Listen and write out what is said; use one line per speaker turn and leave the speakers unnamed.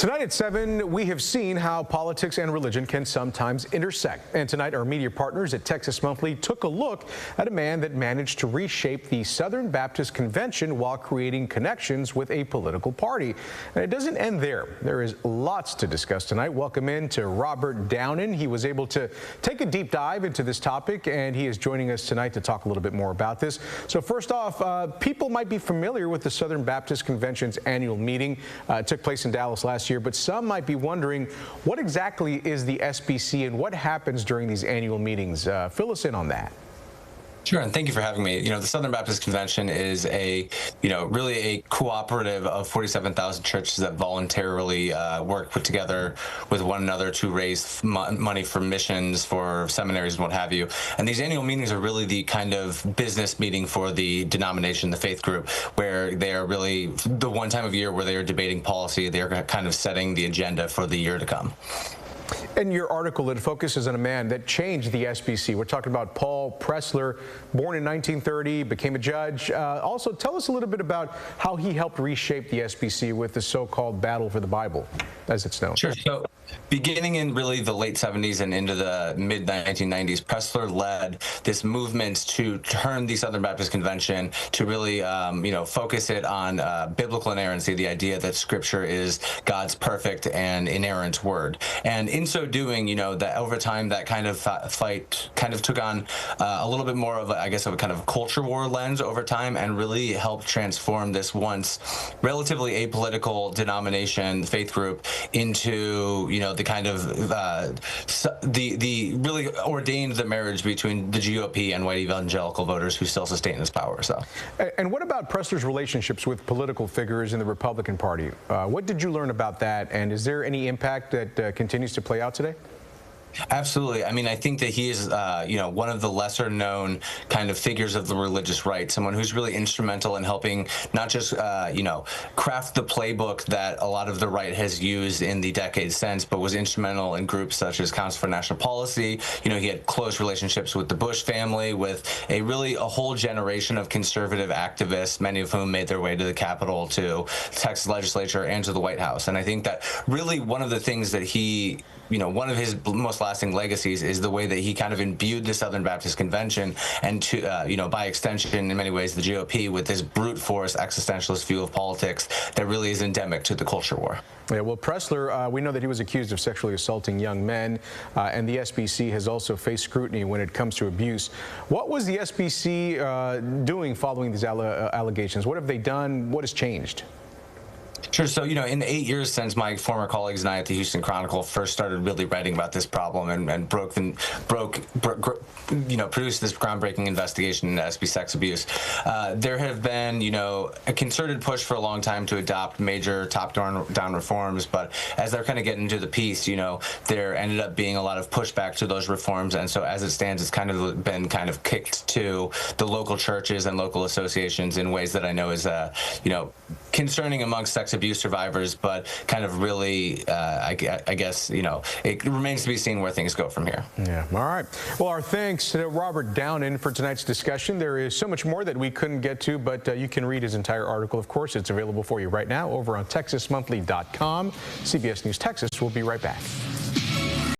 Tonight at 7, we have seen how politics and religion can sometimes intersect. And tonight, our media partners at Texas Monthly took a look at a man that managed to reshape the Southern Baptist Convention while creating connections with a political party. And it doesn't end there. There is lots to discuss tonight. Welcome in to Robert Downen. He was able to take a deep dive into this topic, and he is joining us tonight to talk a little bit more about this. So first off, people might be familiar with the Southern Baptist Convention's annual meeting. It took place in Dallas last year, but some might be wondering, what exactly is the SBC and what happens during these annual meetings? Fill us in on that.
Sure, and thank you for having me. The Southern Baptist Convention is really a cooperative of 47,000 churches that voluntarily work put together with one another to raise money for missions, for seminaries, and what have you. And these annual meetings are really the kind of business meeting for the denomination, the faith group, where they are really the one time of year where they are debating policy. They are kind of setting the agenda for the year to come.
In your article, it focuses on a man that changed the SBC. We're talking about Paul Pressler, born in 1930, became a judge. Also, tell us a little bit about how he helped reshape the SBC with the so-called Battle for the Bible, as it's known.
Sure. So, beginning in really the late 70s and into the mid-1990s, Pressler led this movement to turn the Southern Baptist Convention to really, focus it on biblical inerrancy, the idea that Scripture is God's perfect and inerrant word. And in so doing, that over time, that kind of fight kind of took on a little bit more of, a kind of culture war lens over time, and really helped transform this once relatively apolitical denomination, faith group, into, the kind of the really ordained the marriage between the GOP and white evangelical voters who still sustain this power. So,
and what about Pressler's relationships with political figures in the Republican Party? What did you learn about that, and is there any impact that continues to play out today?
Absolutely. I mean, I think that he is, one of the lesser known kind of figures of the religious right, someone who's really instrumental in helping not just, craft the playbook that a lot of the right has used in the decades since, but was instrumental in groups such as Council for National Policy. He had close relationships with the Bush family, with a whole generation of conservative activists, many of whom made their way to the Capitol, to the Texas legislature, and to the White House. And I think that really one of the things that he, one of his most lasting legacies is the way that he kind of imbued the Southern Baptist Convention and, by extension, in many ways, the GOP with this brute force existentialist view of politics that really is endemic to the culture war.
Yeah, well, Pressler, we know that he was accused of sexually assaulting young men, and the SBC has also faced scrutiny when it comes to abuse. What was the SBC doing following these allegations? What have they done? What has changed?
Sure. So, in the 8 years since my former colleagues and I at the Houston Chronicle first started really writing about this problem and produced this groundbreaking investigation into SB sex abuse, there have been, a concerted push for a long time to adopt major top-down reforms. But as they're kind of getting into the piece, there ended up being a lot of pushback to those reforms. And so as it stands, it's kind of been kicked to the local churches and local associations in ways that I know is, concerning amongst sex abuse survivors, but kind of really, I guess, it remains to be seen where things go from here.
Yeah. All right. Well, our thanks to Robert Downen for tonight's discussion. There is so much more that we couldn't get to, but you can read his entire article. Of course, it's available for you right now over on TexasMonthly.com. CBS News Texas will be right back.